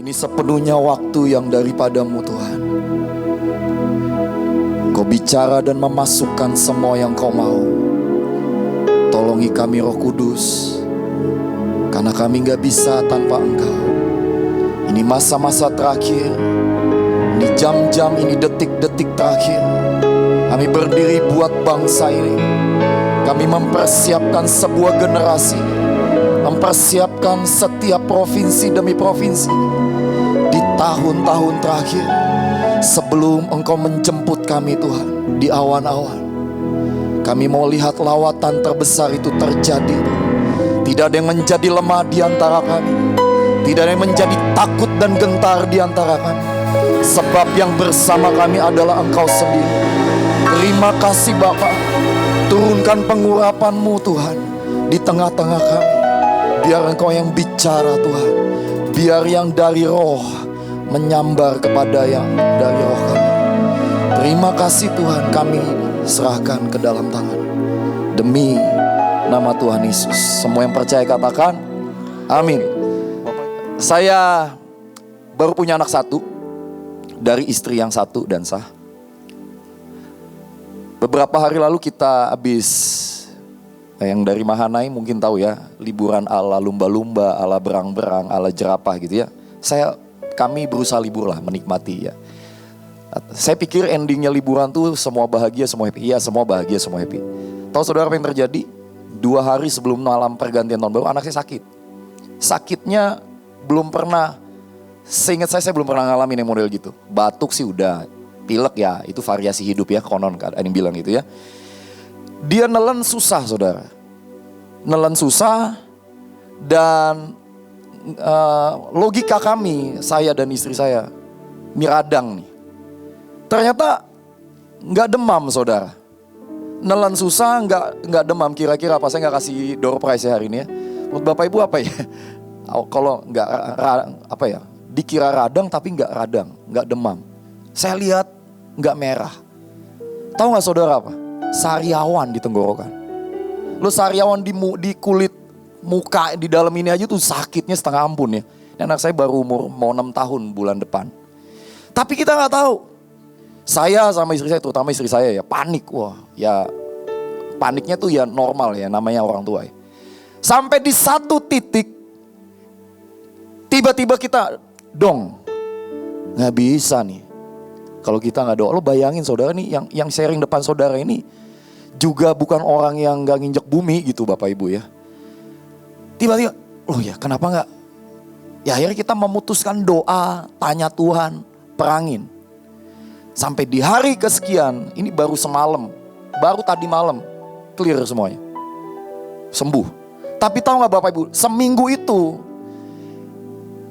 Ini sepenuhnya waktu yang daripadamu Tuhan. Kau bicara dan memasukkan semua yang kau mau. Tolongi kami Roh Kudus, karena kami gak bisa tanpa Engkau. Ini masa-masa terakhir, ini jam-jam, ini detik-detik terakhir. Kami berdiri buat bangsa ini. Kami mempersiapkan sebuah generasi, mempersiapkan setiap provinsi demi provinsi di tahun-tahun terakhir sebelum Engkau menjemput kami Tuhan di awan-awan. Kami mau lihat lawatan terbesar itu terjadi. Tidak ada yang menjadi lemah di antara kami, tidak ada yang menjadi takut dan gentar di antara kami, sebab yang bersama kami adalah Engkau sendiri. Terima kasih Bapa. Turunkan pengurapan-Mu Tuhan di tengah-tengah kami. Biar Engkau yang bicara Tuhan. Biar yang dari roh menyambar kepada yang dari roh kami. Terima kasih Tuhan, kami serahkan ke dalam tangan. Demi nama Tuhan Yesus. Semua yang percaya katakan amin. Saya baru punya anak satu dari istri yang satu dan sah. Beberapa hari lalu kita habis, yang dari Mahanai mungkin tahu ya, liburan ala lumba-lumba, ala berang-berang, ala jerapah gitu ya. Kami berusaha libur lah, menikmati ya. Saya pikir endingnya liburan tuh semua bahagia, semua happy. Iya, semua bahagia, semua happy. Tahu saudara apa yang terjadi? 2 hari sebelum malam pergantian tahun baru, anak saya sakit. Sakitnya belum pernah, seingat saya belum pernah ngalamin yang model gitu. Batuk sih udah, pilek ya, itu variasi hidup ya, konon ada yang bilang gitu ya. Dia nelen susah saudara. Nelen susah dan logika kami, saya dan istri saya, ini radang nih. Ternyata gak demam saudara. Nelen susah gak demam, kira-kira apa, saya gak kasih door prize ya hari ini ya. Menurut Bapak Ibu apa ya? Kalau gak apa ya, dikira radang tapi gak radang, gak demam. Saya lihat gak merah. Tahu gak saudara apa? Sariawan di tenggorokan. Lu sariawan di kulit muka di dalam ini aja tuh sakitnya setengah ampun ya. Dan anak saya baru umur mau 6 tahun bulan depan. Tapi kita gak tahu. Saya sama istri saya, terutama istri saya ya panik. Wah ya paniknya tuh ya normal ya, namanya orang tua ya. Sampai di satu titik tiba-tiba kita dong, gak bisa nih kalau kita gak doa. Lo bayangin saudara nih, yang sharing depan saudara ini juga bukan orang yang gak nginjek bumi gitu Bapak Ibu ya. Tiba-tiba, oh ya kenapa gak? Ya akhirnya kita memutuskan doa, tanya Tuhan, perangin. Sampai di hari kesekian, ini baru semalam, baru tadi malam, clear semuanya. Sembuh. Tapi tahu gak Bapak Ibu, seminggu itu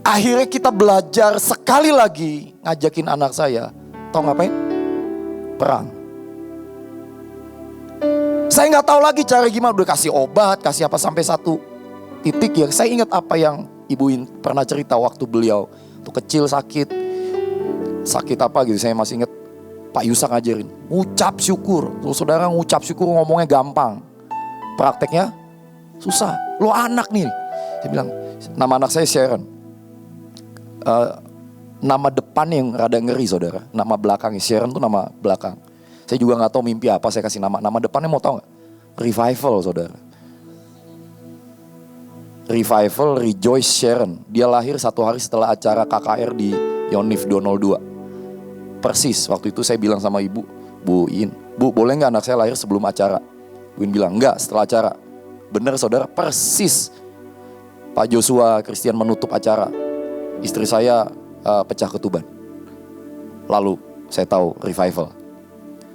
akhirnya kita belajar sekali lagi ngajakin anak saya. Tahu ngapain? Perang. Saya gak tahu lagi cara gimana, udah kasih obat, kasih apa sampai satu titik ya. Saya ingat apa yang Ibu pernah cerita waktu beliau tuh kecil sakit apa gitu. Saya masih ingat Pak Yusak ngajarin, ngucap syukur. Tuh saudara ngucap syukur ngomongnya gampang, prakteknya susah. Lo anak nih, saya bilang, nama anak saya Sharon. Nama depan yang rada ngeri saudara, nama belakangnya Sharon tuh nama belakang. Saya juga gak tahu mimpi apa, saya kasih nama depannya mau tahu gak? Revival saudara. Revival Rejoice Sharon. Dia lahir 1 hari setelah acara KKR di Yonif 202. Persis waktu itu saya bilang sama ibu, Bu In, Bu boleh gak anak saya lahir sebelum acara? Bu In bilang enggak, setelah acara. Bener saudara, persis Pak Joshua Christian menutup acara, istri saya pecah ketuban. Lalu saya tahu revival.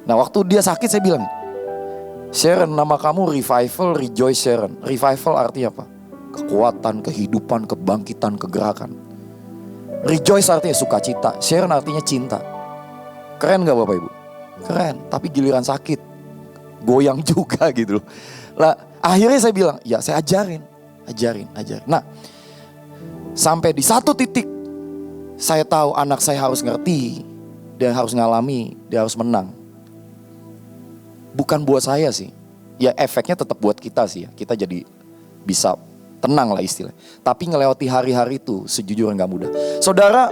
Nah waktu dia sakit saya bilang, Sharon nama kamu Revival Rejoice Sharon. Revival artinya apa? Kekuatan, kehidupan, kebangkitan, kegerakan. Rejoice artinya sukacita, Sharon artinya cinta. Keren gak Bapak Ibu? Keren, tapi giliran sakit goyang juga gitu loh. Lah akhirnya saya bilang, ya saya ajarin. Nah sampai di satu titik saya tahu anak saya harus ngerti, dia harus ngalami, dia harus menang. Bukan buat saya sih, ya efeknya tetap buat kita sih ya. Kita jadi bisa tenang lah istilahnya. Tapi ngelewati hari-hari itu sejujurnya gak mudah. Saudara,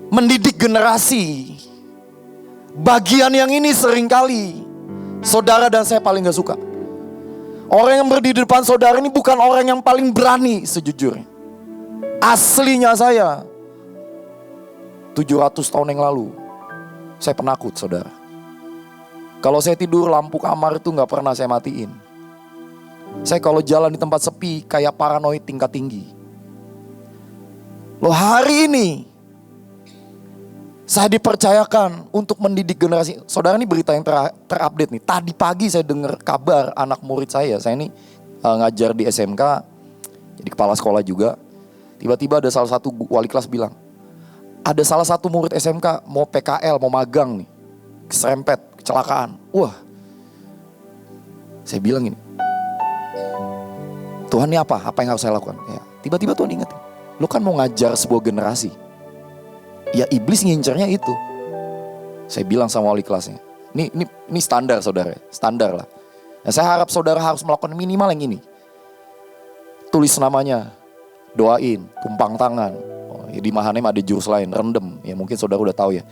mendidik generasi, bagian yang ini seringkali saudara dan saya paling gak suka. Orang yang berdiri di depan saudara ini bukan orang yang paling berani sejujurnya. Aslinya saya 700 tahun yang lalu, saya penakut saudara. Kalau saya tidur lampu kamar itu gak pernah saya matiin. Saya kalau jalan di tempat sepi kayak paranoid tingkat tinggi. Loh, hari ini saya dipercayakan untuk mendidik generasi. Saudara, ini berita yang terupdate nih. Tadi pagi saya dengar kabar anak murid saya. Saya ini ngajar di SMK, jadi kepala sekolah juga. Tiba-tiba ada salah satu wali kelas bilang, ada salah satu murid SMK mau PKL, mau magang nih, keserempet, kecelakaan. Wah, saya bilang ini, Tuhan, ini apa? Apa yang harus saya lakukan? Ya, tiba-tiba Tuhan ingat, lu kan mau ngajar sebuah generasi. Ya, iblis ngincernya itu. Saya bilang sama wali kelasnya, ini standar saudara, standar lah. Nah, saya harap saudara harus melakukan minimal yang ini. Tulis namanya, doain, tumpang tangan. Ya, di Mahanaim ada jurus lain, rendem. Ya mungkin saudara udah tahu ya.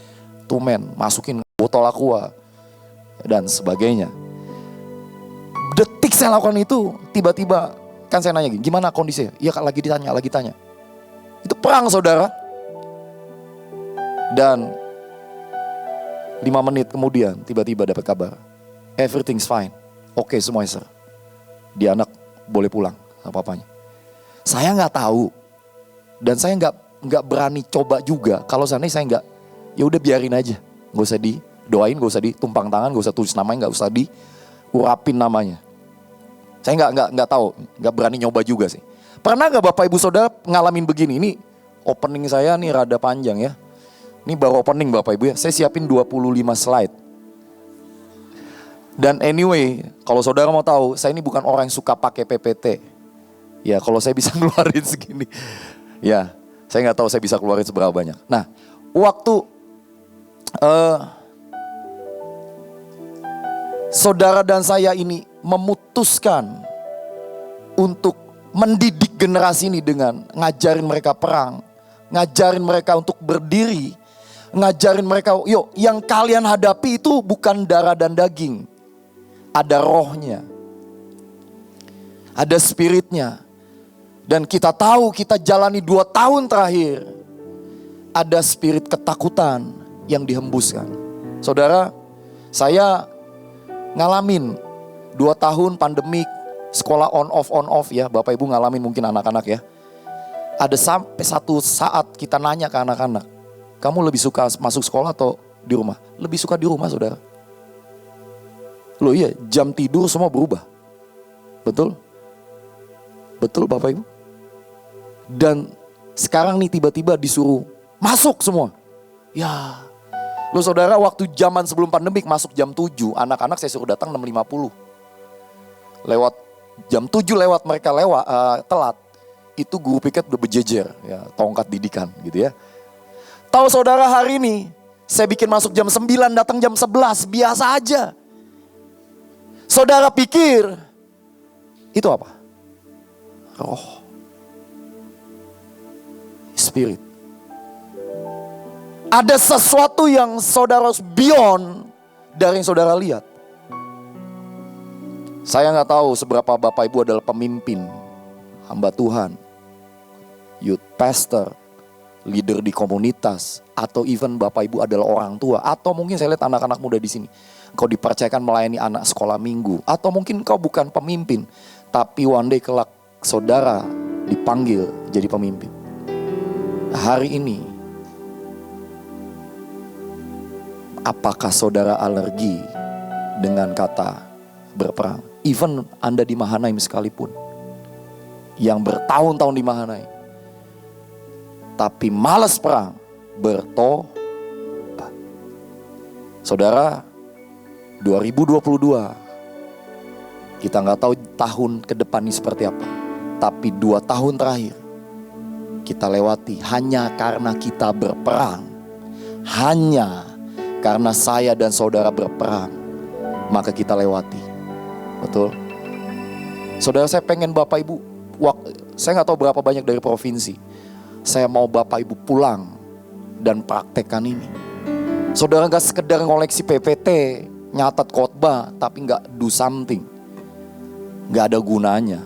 Tumen, masukin botol aqua dan sebagainya. Detik saya lakukan itu, tiba-tiba kan saya nanya gimana kondisinya? Iya, lagi ditanya. Itu perang saudara. Dan 5 menit kemudian tiba-tiba dapat kabar, everything's fine. Oke, semuanya sir. Dia anak boleh pulang sama papanya. Saya nggak tahu dan saya nggak berani coba juga. Kalau seandainya saya nggak, ya udah biarin aja. Nggak usah didoain, nggak usah ditumpang tangan, nggak usah tulis namanya, nggak usah diurapin namanya. Saya nggak tahu, nggak berani nyoba juga sih. Pernah nggak Bapak Ibu Saudara ngalamin begini? Ini opening saya nih rada panjang ya. Ini baru opening Bapak Ibu ya. Saya siapin 25 slide. Dan anyway, kalau saudara mau tahu, saya ini bukan orang yang suka pakai PPT. Ya, kalau saya bisa keluarin segini. Ya, saya nggak tahu saya bisa keluarin seberapa banyak. Nah, waktu saudara dan saya ini memutuskan untuk mendidik generasi ini dengan ngajarin mereka perang, ngajarin mereka untuk berdiri, ngajarin mereka, yuk yang kalian hadapi itu bukan darah dan daging. Ada rohnya. Ada spiritnya. Dan kita tahu kita jalani 2 tahun terakhir. Ada spirit ketakutan yang dihembuskan. Saudara, saya ngalamin 2 tahun pandemik, sekolah on off ya. Bapak Ibu ngalamin mungkin anak-anak ya. Ada sampai satu saat kita nanya ke anak-anak, kamu lebih suka masuk sekolah atau di rumah? Lebih suka di rumah saudara. Loh iya, jam tidur semua berubah. Betul? Betul Bapak Ibu? Dan sekarang nih tiba-tiba disuruh masuk semua. Ya. Loh saudara, waktu zaman sebelum pandemik masuk jam 7, anak-anak saya suruh datang 6.50. Lewat jam 7 lewat mereka telat. Itu guru piket udah berjejer ya, tongkat didikan gitu ya. Tahu saudara, hari ini saya bikin masuk jam 9, datang jam 11, biasa aja. Saudara pikir itu apa? Roh. Spirit. Ada sesuatu yang saudara beyond dari yang saudara lihat. Saya gak tahu seberapa Bapak Ibu adalah pemimpin, hamba Tuhan, youth pastor, leader di komunitas, atau even Bapak Ibu adalah orang tua, atau mungkin saya lihat anak-anak muda di sini. Kau dipercayakan melayani anak sekolah minggu, atau mungkin kau bukan pemimpin, tapi one day kelak saudara dipanggil jadi pemimpin. Hari ini, apakah saudara alergi dengan kata berperang? Even Anda di Mahanaim sekalipun, yang bertahun-tahun di Mahanaim, tapi malas perang, bertobat. Saudara, 2022, kita nggak tahu tahun ke depan ini seperti apa. Tapi 2 tahun terakhir, kita lewati hanya karena kita berperang. Hanya karena saya dan saudara berperang, maka kita lewati. Betul? Saudara, saya pengen Bapak Ibu saya nggak tahu berapa banyak dari provinsi. Saya mau Bapak Ibu pulang dan praktekkan ini. Saudara gak sekedar ngoleksi PPT, nyatat khotbah, tapi gak do something. Gak ada gunanya.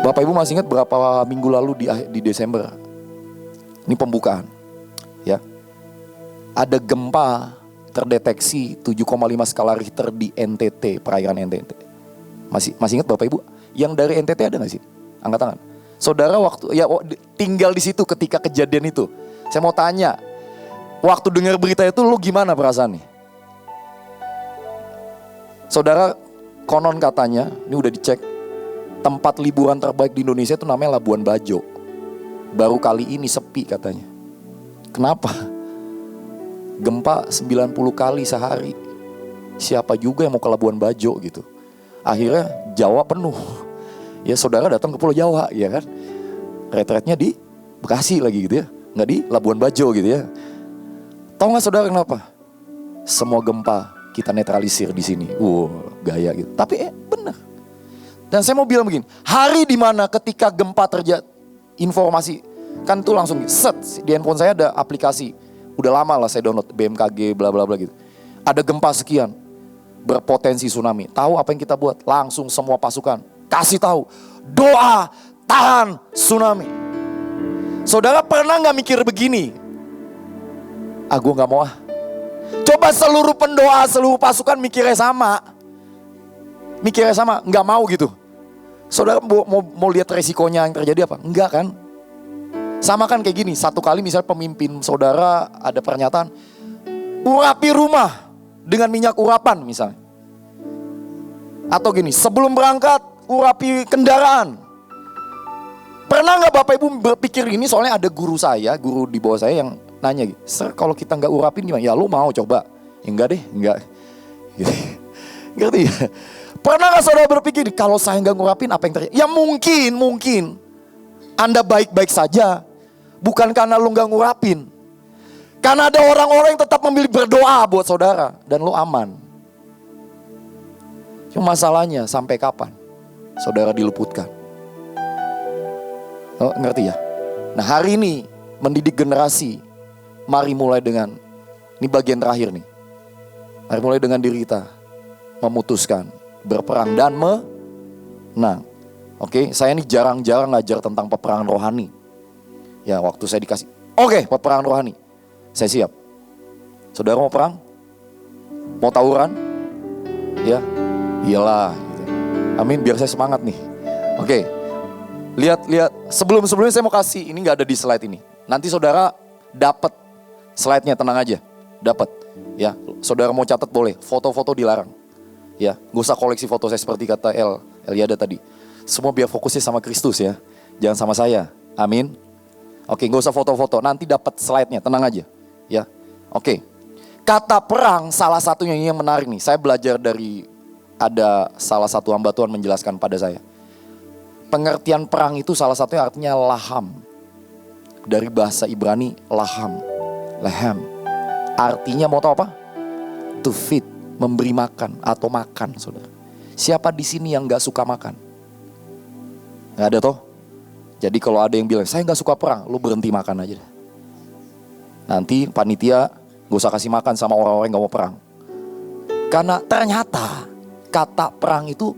Bapak Ibu masih ingat berapa minggu lalu di Desember? Ini pembukaan. Ya. Ada gempa terdeteksi 7,5 skala Richter di NTT, perairan NTT. Masih ingat Bapak Ibu? Yang dari NTT ada gak sih? Angkat tangan. Saudara waktu tinggal di situ ketika kejadian itu. Saya mau tanya, waktu dengar berita itu lu gimana perasaannya? Saudara, konon katanya, ini udah dicek, tempat liburan terbaik di Indonesia itu namanya Labuan Bajo. Baru kali ini sepi katanya. Kenapa? Gempa 90 kali sehari. Siapa juga yang mau ke Labuan Bajo gitu. Akhirnya Jawa penuh. Ya saudara datang ke Pulau Jawa, ya kan. Retretnya di Bekasi lagi gitu ya. Nggak di Labuan Bajo gitu ya. Tahu nggak saudara kenapa? Semua gempa kita netralisir di sini. Gaya gitu. Tapi benar. Dan saya mau bilang begini. Hari dimana ketika gempa terjadi, informasi kan tuh langsung set di handphone saya ada aplikasi. Udah lama lah saya download BMKG bla bla bla gitu. Ada gempa sekian berpotensi tsunami. Tahu apa yang kita buat? Langsung semua pasukan kasih tahu, doa tahan tsunami. Saudara pernah nggak mikir begini? Gue nggak mau Coba seluruh pendoa, seluruh pasukan mikirnya sama, nggak mau gitu. Saudara mau lihat resikonya yang terjadi apa? Enggak kan? Sama kan kayak gini. Satu kali misalnya pemimpin saudara ada pernyataan, urapi rumah dengan minyak urapan misalnya. Atau gini, sebelum berangkat urapi kendaraan. Pernah gak Bapak Ibu berpikir ini? Soalnya ada guru di bawah saya yang nanya gitu, Sir, kalau kita gak urapin gimana? Ya lu mau coba? Ya enggak deh, enggak. Ngerti ya? Pernah gak saudara berpikir, kalau saya gak ngurapin apa yang terjadi? Ya mungkin Anda baik-baik saja, bukan karena lu gak ngurapin. Karena ada orang-orang yang tetap memilih berdoa buat saudara, dan lu aman. Cuma masalahnya sampai kapan saudara diluputkan? Ngerti ya? Nah hari ini mendidik generasi, mari mulai dengan, ini bagian terakhir nih. Mari mulai dengan diri kita memutuskan berperang dan menang. Oke, saya ini jarang-jarang ngajar tentang peperangan rohani. Ya waktu saya dikasih, peperangan rohani, saya siap. Saudara mau perang? Mau tawuran? Ya, iyalah. Amin, biar saya semangat nih. Oke, lihat. Sebelumnya saya mau kasih, ini nggak ada di slide ini. Nanti saudara dapat slide-nya, tenang aja, dapat. Ya, saudara mau catat boleh. Foto-foto dilarang. Ya, nggak usah koleksi foto saya seperti kata Eliada tadi. Semua biar fokusnya sama Kristus ya, jangan sama saya. Amin. Oke, nggak usah foto-foto. Nanti dapat slide-nya, tenang aja. Ya, oke. Kata perang salah satunya ini yang menarik nih. Saya belajar dari ada salah satu hamba Tuhan menjelaskan pada saya. Pengertian perang itu salah satunya artinya laham. Dari bahasa Ibrani laham. Lehem. Artinya mau tahu apa? To feed, memberi makan atau makan, saudara. Siapa di sini yang gak suka makan? Gak ada toh? Jadi kalau ada yang bilang, saya gak suka perang, lu berhenti makan aja. Nanti panitia gak usah kasih makan sama orang-orang yang gak mau perang. Karena ternyata kata perang itu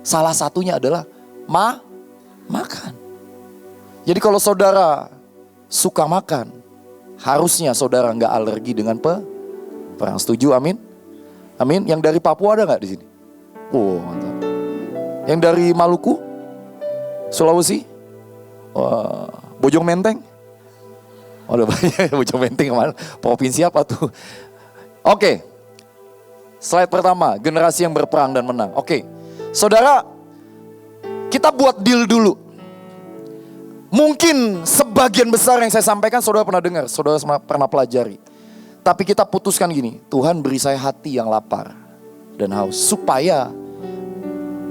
salah satunya adalah makan. Jadi kalau saudara suka makan, harusnya saudara nggak alergi dengan perang. Setuju? Amin. Amin. Yang dari Papua ada nggak di sini? Mantap. Yang dari Maluku, Sulawesi, Bojong Menteng. Udah banyak Bojong Menteng kemana? Provinsi apa tuh? Oke. Slide pertama, generasi yang berperang dan menang. Oke, saudara, kita buat deal dulu. Mungkin sebagian besar yang saya sampaikan saudara pernah dengar, saudara pernah pelajari. Tapi kita putuskan gini, Tuhan beri saya hati yang lapar dan haus, supaya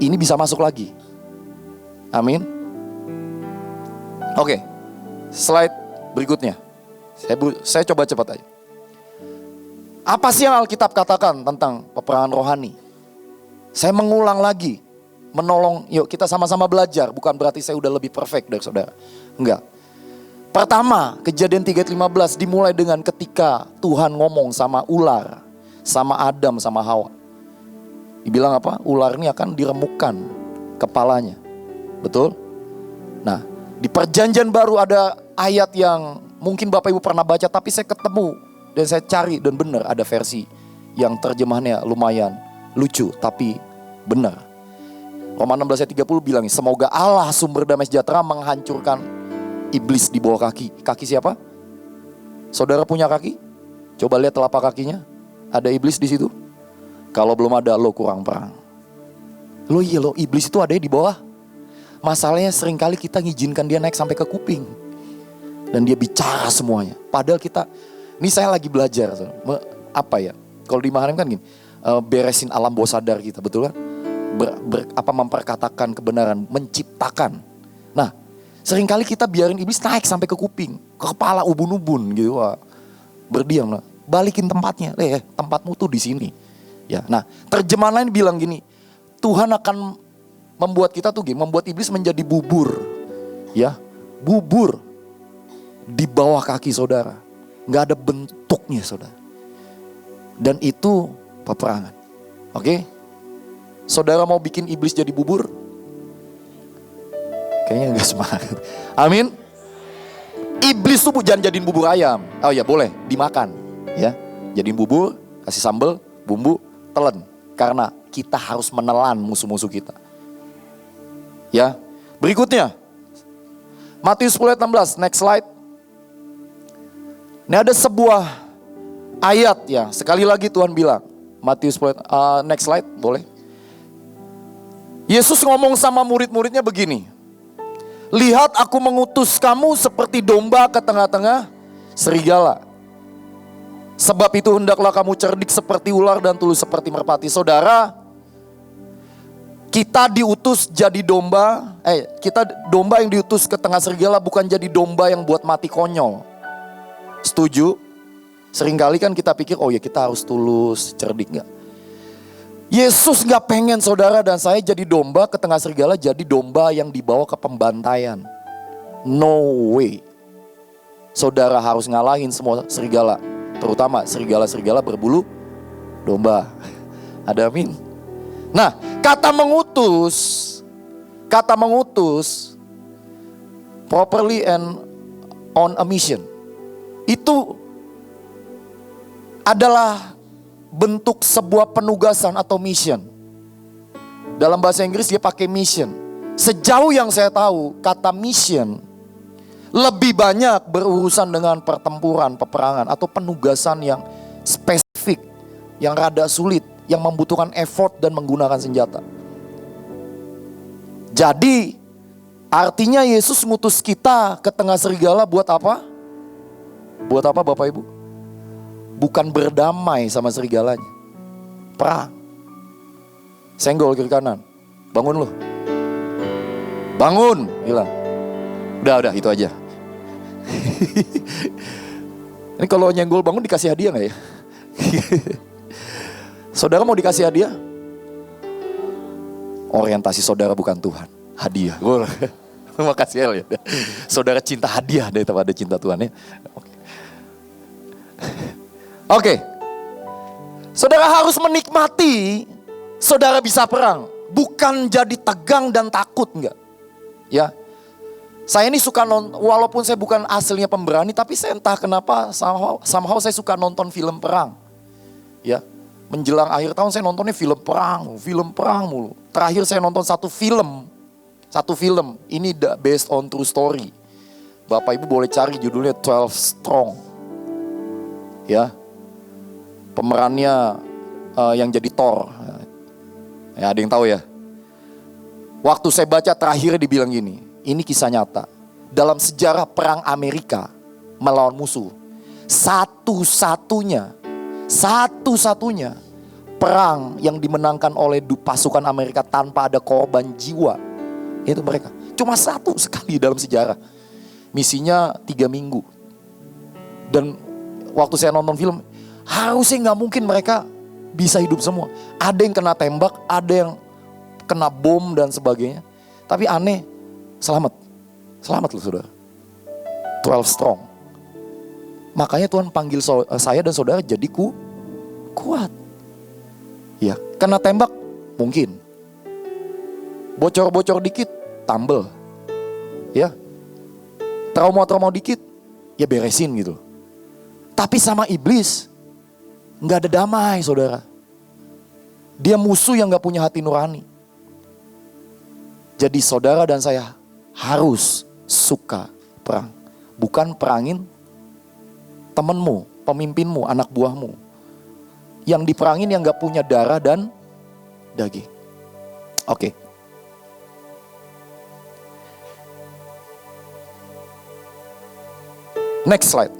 ini bisa masuk lagi. Amin. Oke, slide berikutnya. Saya coba cepat aja. Apa sih yang Alkitab katakan tentang peperangan rohani? Saya mengulang lagi, menolong, yuk kita sama-sama belajar. Bukan berarti saya udah lebih perfect dari saudara. Enggak. Pertama, Kejadian 3:15 dimulai dengan ketika Tuhan ngomong sama ular, sama Adam, sama Hawa. Dibilang apa? Ular ini akan diremukkan kepalanya. Betul? Nah, di perjanjian baru ada ayat yang mungkin Bapak Ibu pernah baca, tapi saya ketemu dan saya cari dan benar ada versi yang terjemahannya lumayan lucu tapi benar. Roma 16 ayat 30 bilang, semoga Allah sumber damai sejahtera menghancurkan iblis di bawah kaki. Kaki siapa? Saudara punya kaki? Coba lihat telapak kakinya. Ada iblis di situ? Kalau belum ada, lo kurang perang. Lo iya lo, iblis itu ada di bawah. Masalahnya seringkali kita ngizinkan dia naik sampai ke kuping. Dan dia bicara semuanya. Padahal kita, ini saya lagi belajar. Apa ya, kalau di Mahanim kan gini, beresin alam bawah sadar kita, betul kan? Memperkatakan kebenaran, menciptakan. Nah, seringkali kita biarin iblis naik sampai ke kuping, ke kepala, ubun-ubun gitu. Wah, berdiam lah. Balikin tempatnya, tempatmu tuh di sini. Ya, nah terjemahan lain bilang gini, Tuhan akan membuat kita tuh gini, membuat iblis menjadi bubur, ya, bubur di bawah kaki saudara, nggak ada bentuknya saudara, dan itu peperangan. Oke, saudara mau bikin iblis jadi bubur? Kayaknya nggak semangat. Amin. Iblis tuh jangan jadiin bubur ayam. Oh ya boleh dimakan, ya, jadiin bubur, kasih sambal, bumbu, telan, karena kita harus menelan musuh-musuh kita. Ya, berikutnya Matius 10 ayat 16, next slide. Ini ada sebuah ayat ya, sekali lagi Tuhan bilang, Matius 10 next slide, boleh. Yesus ngomong sama murid-muridnya begini, lihat aku mengutus kamu seperti domba ke tengah-tengah serigala. Sebab itu hendaklah kamu cerdik seperti ular dan tulus seperti merpati. Saudara, kita diutus jadi domba. Kita domba yang diutus ke tengah serigala, bukan jadi domba yang buat mati konyol. Setuju? Seringkali kan kita pikir, oh ya kita harus tulus, cerdik. Enggak. Yesus gak pengen saudara dan saya jadi domba ke tengah serigala, jadi domba yang dibawa ke pembantaian. No way. Saudara harus ngalahin semua serigala. Terutama serigala-serigala berbulu domba. Ada amin. Nah, kata mengutus properly and on a mission, itu adalah bentuk sebuah penugasan atau mission. Dalam bahasa Inggris dia pakai mission. Sejauh yang saya tahu, kata mission lebih banyak berurusan dengan pertempuran, peperangan, atau penugasan yang spesifik, yang rada sulit, yang membutuhkan effort dan menggunakan senjata. Jadi, artinya Yesus ngutus kita ke tengah serigala buat apa? Buat apa Bapak Ibu? Bukan berdamai sama serigalanya. Perang. Senggol kiri kanan. Bangun lu. Bangun, bilang. Udah itu aja. Ini kalau nyenggol bangun dikasih hadiah gak ya? Saudara mau dikasih hadiah? Orientasi saudara bukan Tuhan, hadiah. Terima kasih El ya. Saudara cinta hadiah daripada cinta Tuhan ya. Oke. Saudara harus menikmati saudara bisa perang, bukan jadi tegang dan takut, enggak. Ya. Saya ini suka walaupun saya bukan aslinya pemberani, tapi saya entah kenapa somehow saya suka nonton film perang. Ya, menjelang akhir tahun saya nontonnya film perang mulu. Terakhir saya nonton satu film. Ini based on true story. Bapak Ibu boleh cari judulnya 12 Strong. Ya, pemerannya yang jadi Thor. Ya, ada yang tahu ya. Waktu saya baca terakhir dibilang gini. Ini kisah nyata. Dalam sejarah perang Amerika melawan musuh, satu-satunya perang yang dimenangkan oleh pasukan Amerika tanpa ada korban jiwa, itu mereka. Cuma satu sekali dalam sejarah. Misinya 3 minggu. Dan waktu saya nonton film, harusnya gak mungkin mereka bisa hidup semua. Ada yang kena tembak, ada yang kena bom dan sebagainya. Tapi aneh, selamat. Selamat loh saudara. 12 strong. Makanya Tuhan panggil saya dan saudara jadi kuat. Ya, kena tembak mungkin. Bocor-bocor dikit, tumble. Ya. Trauma-trauma dikit, ya beresin gitu. Tapi sama iblis, gak ada damai saudara. Dia musuh yang gak punya hati nurani. Jadi saudara dan saya harus suka perang. Bukan perangin temenmu, pemimpinmu, anak buahmu. Yang diperangin yang gak punya darah dan daging. Oke. Next slide.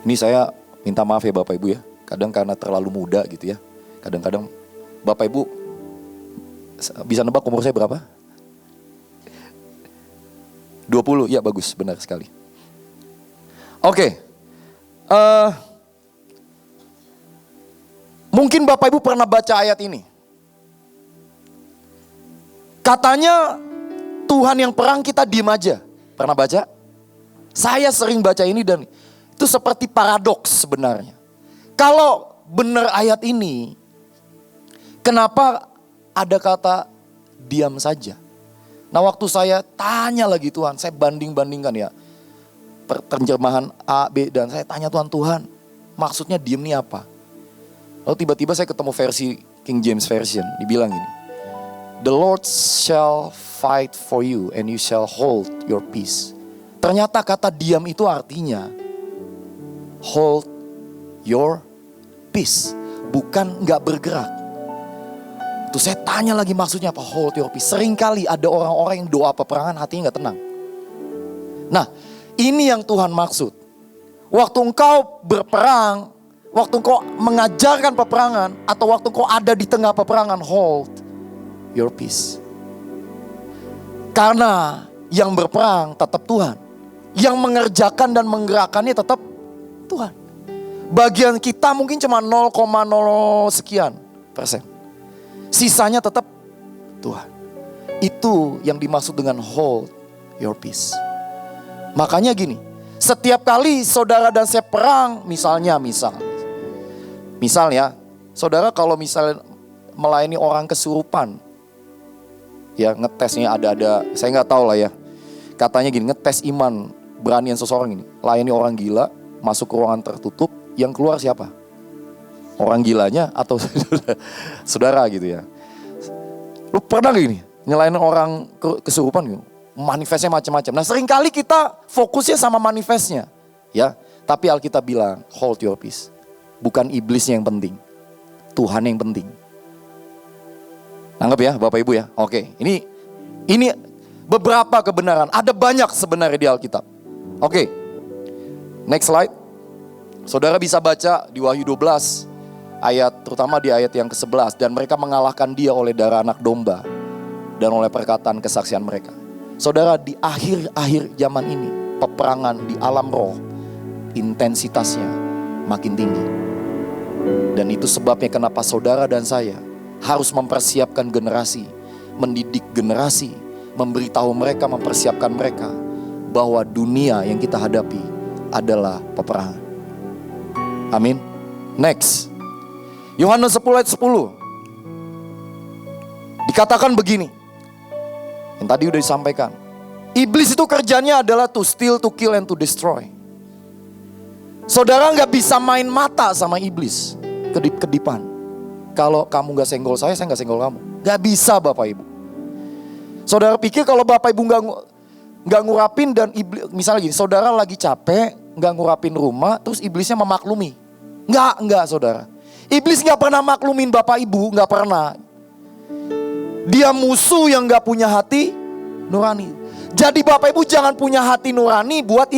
Ini saya minta maaf ya Bapak Ibu ya. Kadang karena terlalu muda gitu ya. Kadang-kadang Bapak Ibu bisa nebak umur saya berapa? 20, ya bagus, benar sekali. Oke. Mungkin Bapak Ibu pernah baca ayat ini. Katanya Tuhan yang perang, kita diem aja. Pernah baca? Saya sering baca ini dan itu seperti paradoks sebenarnya. Kalau benar ayat ini, kenapa ada kata diam saja? Nah waktu saya tanya lagi Tuhan, saya banding-bandingkan ya. Terjemahan A, B, dan saya tanya Tuhan, maksudnya diam ini apa? Lalu tiba-tiba saya ketemu versi King James Version, dibilang gini. The Lord shall fight for you and you shall hold your peace. Ternyata kata diam itu artinya hold your peace. Bukan gak bergerak. Tuh saya tanya lagi maksudnya apa hold your peace. Seringkali ada orang-orang yang doa peperangan hatinya gak tenang. Nah ini yang Tuhan maksud. Waktu engkau berperang, waktu engkau mengajarkan peperangan, atau waktu engkau ada di tengah peperangan, hold your peace. Karena yang berperang tetap Tuhan. Yang mengerjakan dan menggerakkannya tetap Tuhan. Bagian kita mungkin cuma 0,0 sekian persen. Sisanya tetap Tuhan. Itu yang dimaksud dengan hold your peace. Makanya gini, setiap kali saudara dan saya perang, misalnya, saudara kalau misalnya melayani orang kesurupan, ya ngetesnya ada, saya nggak tahu lah ya. Katanya gini, ngetes iman beranian seseorang ini. Layani orang gila, masuk ke ruangan tertutup, yang keluar siapa? Orang gilanya atau saudara gitu ya. Lu pernah gak gini, nyelain orang kesurupan gitu? Manifestnya macam-macam. Nah seringkali kita fokusnya sama manifestnya. Ya, tapi Alkitab bilang, hold your peace. Bukan iblisnya yang penting, Tuhan yang penting. Anggap ya Bapak Ibu ya. Oke, ini beberapa kebenaran. Ada banyak sebenarnya di Alkitab. Oke, next slide. Saudara bisa baca di Wahyu 12 ayat, terutama di ayat yang ke-11. Dan mereka mengalahkan dia oleh darah anak domba dan oleh perkataan kesaksian mereka. Saudara, di akhir-akhir zaman ini, peperangan di alam roh intensitasnya makin tinggi. Dan itu sebabnya kenapa saudara dan saya harus mempersiapkan generasi, mendidik generasi, memberitahu mereka, mempersiapkan mereka bahwa dunia yang kita hadapi adalah peperangan. Amin. Next. Yohanes 10 ayat 10. Dikatakan begini. Yang tadi udah disampaikan. Iblis itu kerjanya adalah to steal, to kill, and to destroy. Saudara gak bisa main mata sama iblis. Kedip-kedipan. Kalau kamu gak senggol saya gak senggol kamu. Gak bisa Bapak Ibu. Saudara pikir kalau Bapak Ibu gak ngurapin dan iblis, misalnya gini, saudara lagi capek, gak ngurapin rumah, terus iblisnya memaklumi. Enggak saudara. Iblis gak pernah maklumin Bapak Ibu, gak pernah. Dia musuh yang gak punya hati nurani. Jadi Bapak Ibu jangan punya hati nurani buat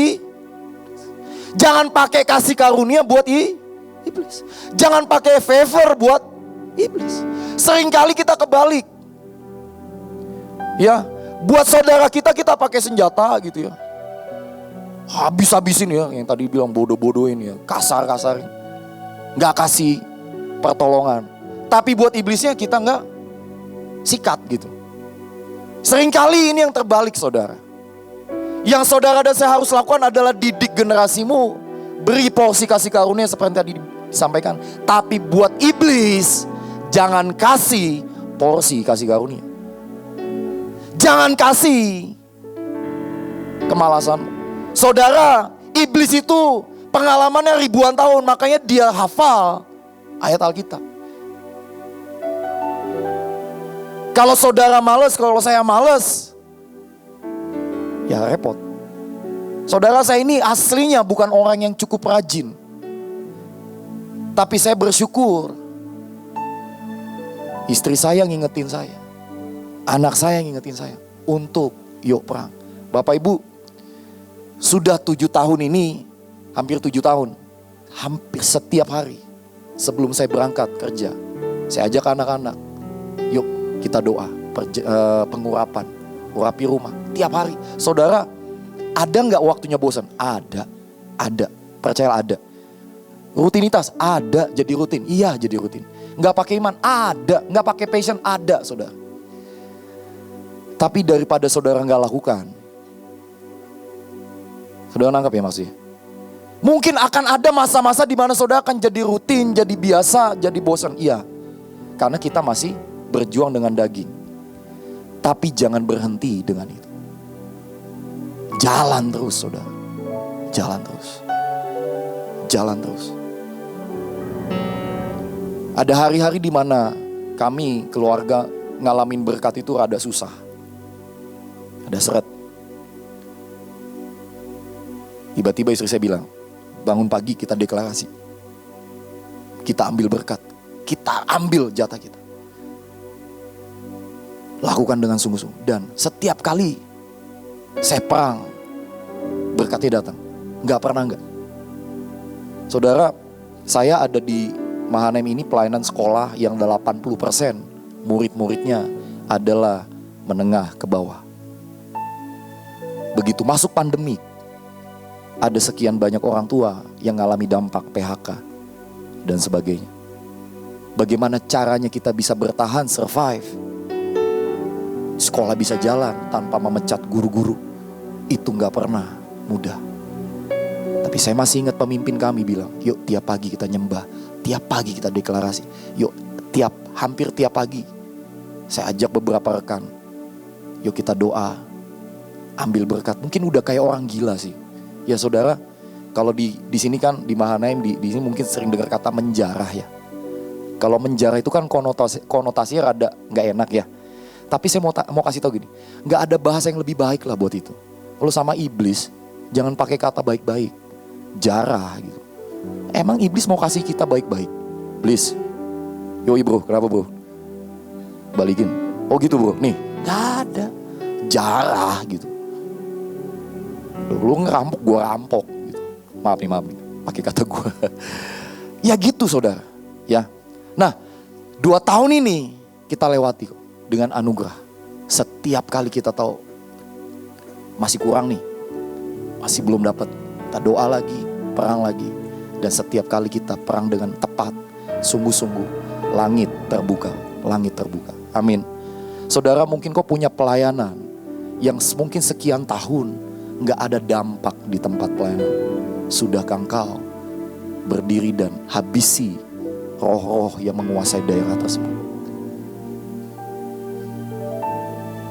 jangan pakai kasih karunia buat iblis. Jangan pakai favor buat iblis. Seringkali kita kebalik. Ya, buat saudara kita pakai senjata gitu ya. habis-habisin ya, yang tadi bilang bodoh-bodohin ya, kasar-kasarin, nggak kasih pertolongan. Tapi buat iblisnya kita nggak sikat gitu. Seringkali ini yang terbalik saudara. Yang saudara dan saya harus lakukan adalah didik generasimu, beri porsi kasih karunia seperti tadi disampaikan. Tapi buat iblis, jangan kasih porsi kasih karunia. Jangan kasih kemalasan. Saudara, iblis itu pengalamannya ribuan tahun, makanya dia hafal ayat Alkitab. Kalau saudara males, kalau saya males, ya repot. Saudara, saya ini aslinya bukan orang yang cukup rajin. Tapi saya bersyukur istri saya ngingetin saya, anak saya ngingetin saya untuk yuk perang. Bapak Ibu, sudah 7 tahun ini, hampir 7 tahun, hampir setiap hari sebelum saya berangkat kerja, saya ajak anak-anak, yuk kita doa, pengurapan, urapi rumah, tiap hari. Saudara, ada gak waktunya bosan? Ada, percaya ada. Rutinitas, ada, jadi rutin, iya jadi rutin. Gak pakai iman, ada, gak pakai passion, ada saudara. Tapi daripada saudara gak lakukan, saudara nangkap ya maksudnya? Mungkin akan ada masa-masa di mana saudara akan jadi rutin, jadi biasa, jadi bosan. Iya, karena kita masih berjuang dengan daging. Tapi jangan berhenti dengan itu. Jalan terus saudara. Jalan terus. Jalan terus. Ada hari-hari di mana kami keluarga ngalamin berkat itu rada susah. Ada seret. Tiba-tiba istri saya bilang, bangun pagi kita deklarasi. Kita ambil berkat. Kita ambil jatah kita. Lakukan dengan sungguh-sungguh. Dan setiap kali saya perang, berkatnya datang. Gak pernah enggak. Saudara, saya ada di Mahanaim ini pelayanan sekolah yang 80% murid-muridnya adalah menengah ke bawah. Begitu masuk pandemi, ada sekian banyak orang tua yang mengalami dampak PHK dan sebagainya. Bagaimana caranya kita bisa bertahan, survive? Sekolah bisa jalan tanpa memecat guru-guru. Itu gak pernah mudah. Tapi saya masih ingat pemimpin kami bilang, yuk tiap pagi kita nyembah, tiap pagi kita deklarasi. Yuk hampir tiap pagi saya ajak beberapa rekan, yuk kita doa, ambil berkat. Mungkin udah kayak orang gila sih. Ya saudara, kalau di sini kan di Mahanaim di sini mungkin sering dengar kata menjarah ya. Kalau menjarah itu kan konotasinya rada nggak enak ya. Tapi saya mau kasih tahu gini, nggak ada bahasa yang lebih baik lah buat itu. Kalau sama iblis, jangan pakai kata baik-baik, jarah gitu. Emang iblis mau kasih kita baik-baik? Please, yoi bro, kenapa bro? Balikin. Oh gitu bro, nih, nggak ada, jarah gitu. Lu ngerampok, gue rampok gitu. Maaf nih, pakai kata gue. Ya gitu saudara. Ya. Nah, 2 tahun ini kita lewati kok dengan anugerah. Setiap kali kita tahu masih kurang nih, masih belum dapat, kita doa lagi, perang lagi. Dan setiap kali kita perang dengan tepat, sungguh-sungguh, langit terbuka. Amin. Saudara, mungkin kau punya pelayanan yang mungkin sekian tahun gak ada dampak di tempat pelayanan. Sudahkah engkau berdiri dan habisi roh-roh yang menguasai daerah tersebut?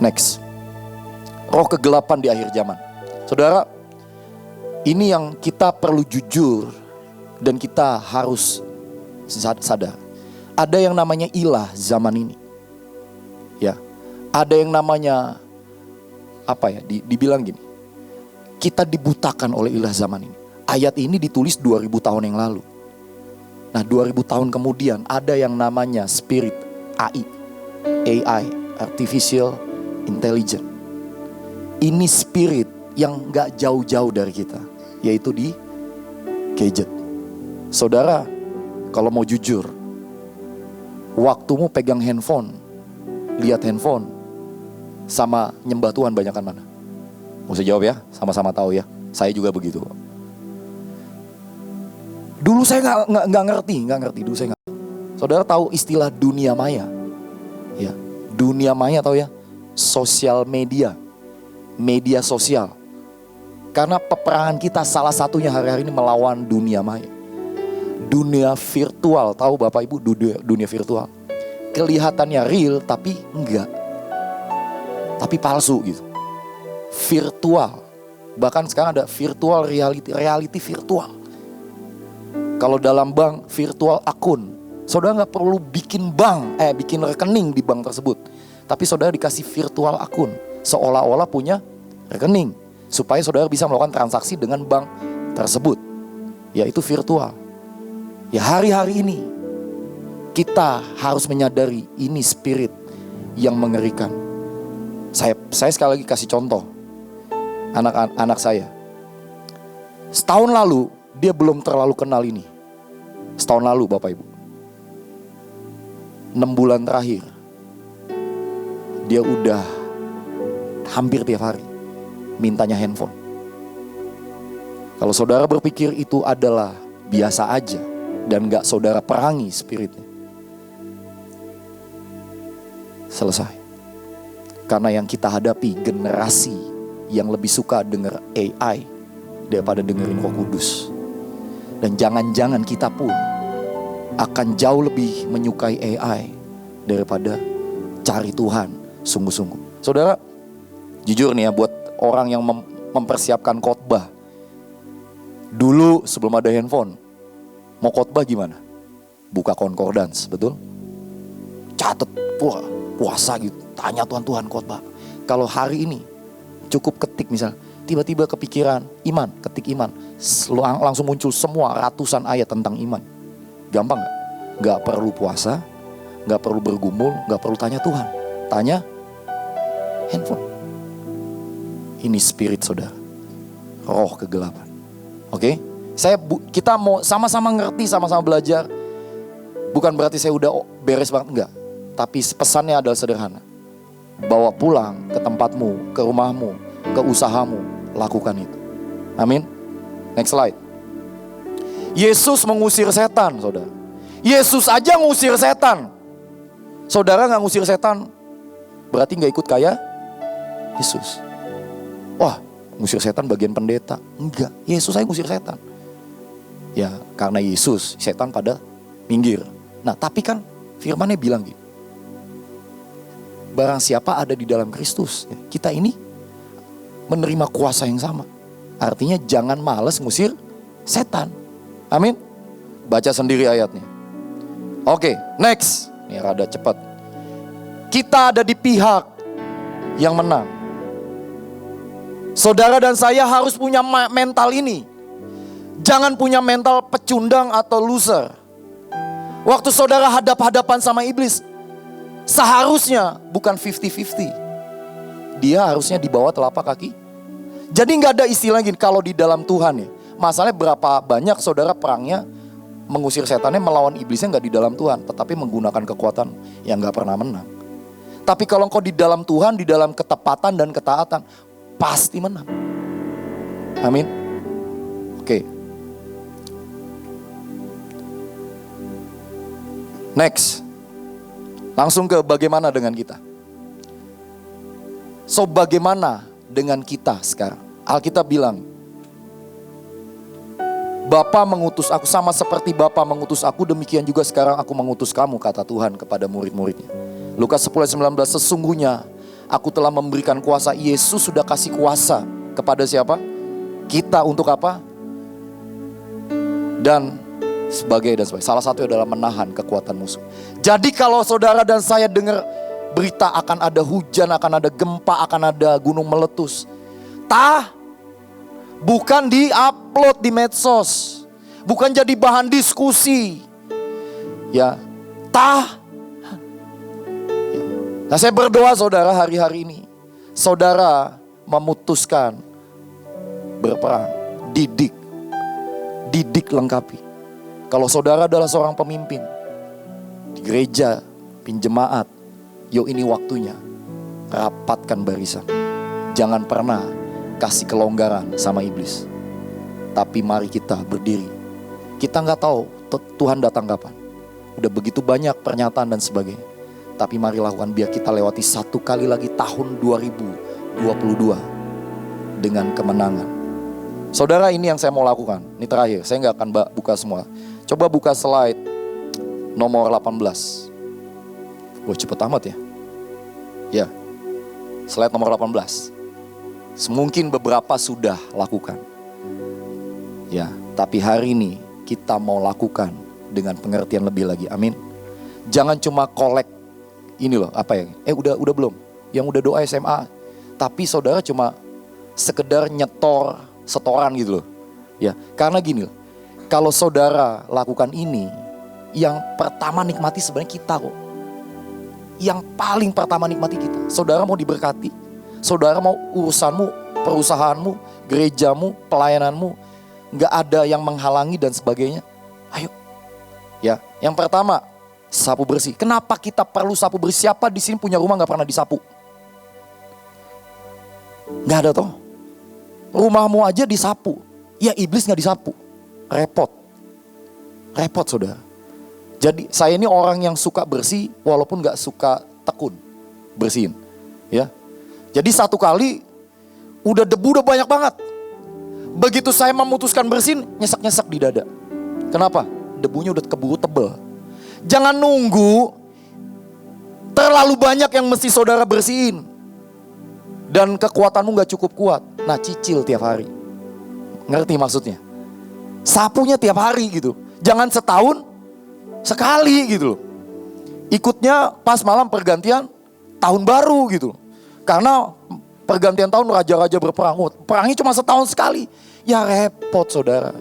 Next, roh kegelapan di akhir zaman. Saudara, ini yang kita perlu jujur dan kita harus sadar. Ada yang namanya ilah zaman ini. Ya, ada yang namanya dibilang gini. Kita dibutakan oleh ilah zaman ini. Ayat ini ditulis 2000 tahun yang lalu. Nah 2000 tahun kemudian ada yang namanya spirit AI, Artificial Intelligence. Ini spirit yang gak jauh-jauh dari kita, yaitu di gadget. Saudara, kalau mau jujur, waktumu pegang handphone, lihat handphone, sama nyembah Tuhan banyakan mana? Mau saya jawab ya, sama-sama tahu ya. Saya juga begitu. Dulu saya nggak ngerti. Dulu saya nggak. Saudara tahu istilah dunia maya? Ya, dunia maya tahu ya? Sosial media, media sosial. Karena peperangan kita salah satunya hari-hari ini melawan dunia maya. Dunia virtual, tahu Bapak Ibu dunia virtual? Kelihatannya real tapi enggak. Tapi palsu gitu. Virtual. Bahkan sekarang ada virtual reality virtual. Kalau dalam bank, virtual akun. Saudara nggak perlu bikin rekening di bank tersebut. Tapi saudara dikasih virtual akun. Seolah-olah punya rekening. Supaya saudara bisa melakukan transaksi dengan bank tersebut. Yaitu virtual. Ya hari-hari ini, kita harus menyadari ini spirit yang mengerikan. Saya sekali lagi kasih contoh. Anak saya. Setahun lalu, dia belum terlalu kenal ini. Setahun lalu Bapak Ibu. 6 bulan terakhir. Dia udah hampir tiap hari mintanya handphone. Kalau saudara berpikir itu adalah biasa aja dan gak saudara perangi spiritnya, selesai. Karena yang kita hadapi generasi yang lebih suka denger AI daripada dengerin Roh Kudus. Dan jangan-jangan kita pun akan jauh lebih menyukai AI daripada cari Tuhan sungguh-sungguh. Saudara, jujur nih ya, buat orang yang mempersiapkan khotbah. Dulu sebelum ada handphone, mau khotbah gimana? Buka concordance, betul? Catet, puasa gitu, tanya Tuhan khotbah. Kalau hari ini cukup ketik misalnya, tiba-tiba kepikiran iman, ketik iman, langsung muncul semua ratusan ayat tentang iman. Gampang gak? Gak perlu puasa, gak perlu bergumul, gak perlu tanya Tuhan. Tanya handphone. Ini spirit saudara, roh kegelapan. Oke? Kita mau sama-sama ngerti, sama-sama belajar. Bukan berarti saya udah beres banget, enggak. Tapi pesannya adalah sederhana. Bawa pulang ke tempatmu, ke rumahmu, ke usahamu, lakukan itu. Amin. Next slide. Yesus mengusir setan, saudara. Yesus aja ngusir setan. Saudara gak ngusir setan, berarti gak ikut kayak Yesus. Wah, ngusir setan bagian pendeta. Enggak, Yesus aja ngusir setan. Ya, karena Yesus, setan pada minggir. Nah, tapi kan firmannya bilang gitu. Barang siapa ada di dalam Kristus, kita ini menerima kuasa yang sama. Artinya jangan malas ngusir setan. Amin. Baca sendiri ayatnya. Oke, next. Ini rada cepat. Kita ada di pihak yang menang. Saudara dan saya harus punya mental ini. Jangan punya mental pecundang atau loser. Waktu saudara hadap-hadapan sama iblis, seharusnya bukan 50-50. Dia harusnya di bawah telapak kaki. Jadi gak ada istilah gini, kalau di dalam Tuhan ya. Masalahnya berapa banyak saudara perangnya mengusir setannya, melawan iblisnya gak di dalam Tuhan. Tetapi menggunakan kekuatan yang gak pernah menang. Tapi kalau engkau di dalam Tuhan, di dalam ketepatan dan ketaatan, pasti menang. Amin. Oke. Next. Langsung ke bagaimana dengan kita. So bagaimana dengan kita sekarang? Alkitab bilang, Bapa mengutus aku, sama seperti Bapa mengutus aku, demikian juga sekarang aku mengutus kamu, kata Tuhan kepada murid-muridnya. Lukas 10:19, sesungguhnya aku telah memberikan kuasa. Yesus sudah kasih kuasa kepada siapa? Kita untuk apa? Dan sebagainya. Salah satu adalah menahan kekuatan musuh. Jadi kalau saudara dan saya dengar berita akan ada hujan, akan ada gempa, akan ada gunung meletus, bukan di-upload di medsos, bukan jadi bahan diskusi. Ya, Nah, saya berdoa saudara hari-hari ini, saudara memutuskan berperang, didik lengkapi. Kalau saudara adalah seorang pemimpin di gereja, jemaat, yuk ini waktunya rapatkan barisan. Jangan pernah kasih kelonggaran sama iblis. Tapi mari kita berdiri. Kita nggak tahu Tuhan datang kapan. Udah begitu banyak pernyataan dan sebagainya. Tapi mari lakukan biar kita lewati satu kali lagi tahun 2022 dengan kemenangan. Saudara, ini yang saya mau lakukan. Ini terakhir, saya nggak akan buka semua. Coba buka slide nomor 18. Wah, cepet amat ya. Ya, slide nomor 18. Semungkin beberapa sudah lakukan. Ya, tapi hari ini kita mau lakukan dengan pengertian lebih lagi. Amin. Jangan cuma kolek ini loh, apa ya? Udah belum? Yang udah doa SMA. Tapi saudara cuma sekedar nyetor setoran gitu loh. Ya, karena gini loh. Kalau saudara lakukan ini, yang pertama nikmati sebenarnya kita kok. Yang paling pertama nikmati kita. Saudara mau diberkati. Saudara mau urusanmu, perusahaanmu, gerejamu, pelayananmu, gak ada yang menghalangi dan sebagainya. Ayo. Ya, yang pertama, sapu bersih. Kenapa kita perlu sapu bersih? Siapa di sini punya rumah gak pernah disapu? Gak ada toh. Rumahmu aja disapu. Ya iblis gak disapu. Repot. Repot saudara. Jadi saya ini orang yang suka bersih walaupun gak suka tekun. Bersihin. Ya. Jadi satu kali udah debu udah banyak banget. Begitu saya memutuskan bersihin, nyesek-nyesek di dada. Kenapa? Debunya udah keburu tebel. Jangan nunggu terlalu banyak yang mesti saudara bersihin. Dan kekuatanmu gak cukup kuat. Nah, cicil tiap hari. Ngerti maksudnya? Sapunya tiap hari gitu. Jangan setahun sekali gitu loh. Ikutnya pas malam pergantian tahun baru gitu. Karena pergantian tahun raja-raja berperang. Perangnya cuma setahun sekali. Ya repot saudara.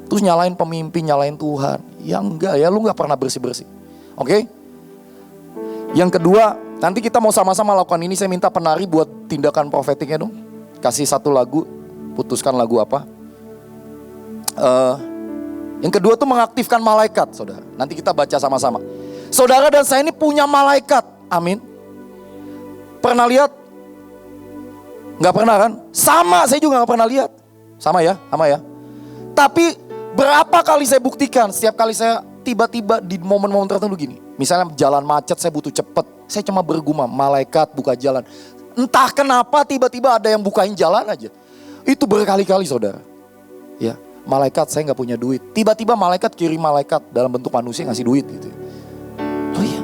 Terus nyalain pemimpin, nyalain Tuhan. Ya enggak ya, lu gak pernah bersih-bersih. Oke? Yang kedua, nanti kita mau sama-sama lakukan ini. Saya minta penari buat tindakan profetiknya dong. Kasih satu lagu, putuskan lagu apa. Yang kedua tuh mengaktifkan malaikat, saudara. Nanti kita baca sama-sama. Saudara dan saya ini punya malaikat, amin. Pernah lihat? Gak pernah kan? Sama, saya juga gak pernah lihat. Sama ya. Tapi berapa kali saya buktikan, setiap kali saya tiba-tiba di momen-momen tertentu gini. Misalnya jalan macet, saya butuh cepet. Saya cuma bergumam, malaikat buka jalan. Entah kenapa tiba-tiba ada yang bukain jalan aja. Itu berkali-kali saudara. Ya, malaikat saya gak punya duit. Tiba-tiba malaikat kirim malaikat dalam bentuk manusia ngasih duit gitu. Oh iya.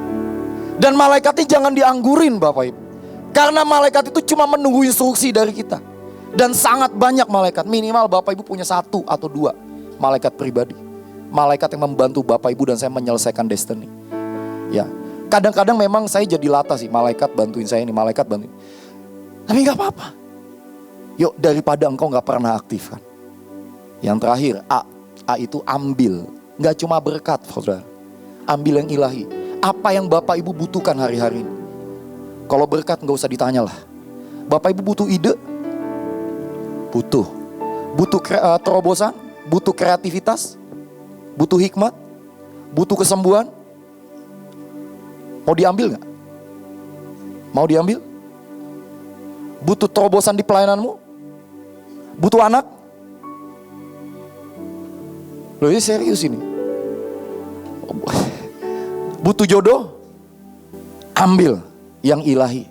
Dan malaikatnya jangan dianggurin Bapak Ibu. Karena malaikat itu cuma menunggu instruksi dari kita. Dan sangat banyak malaikat. Minimal Bapak Ibu punya 1 atau 2 malaikat pribadi. Malaikat yang membantu Bapak Ibu dan saya menyelesaikan destiny. Ya, kadang-kadang memang saya jadi latah sih. Malaikat bantuin saya ini, malaikat bantuin. Tapi gak apa-apa. Yuk, daripada engkau gak pernah aktifkan. Yang terakhir, A itu ambil. Gak cuma berkat saudara. Ambil yang ilahi. Apa yang Bapak Ibu butuhkan hari-hari ini. Kalau berkat gak usah ditanya lah. Bapak Ibu butuh ide? Butuh. Butuh terobosan? Butuh kreativitas? Butuh hikmat? Butuh kesembuhan? Mau diambil gak? Mau diambil? Butuh terobosan di pelayananmu? Butuh anak? Loh ini serius ini. Butuh jodoh? Ambil yang ilahi.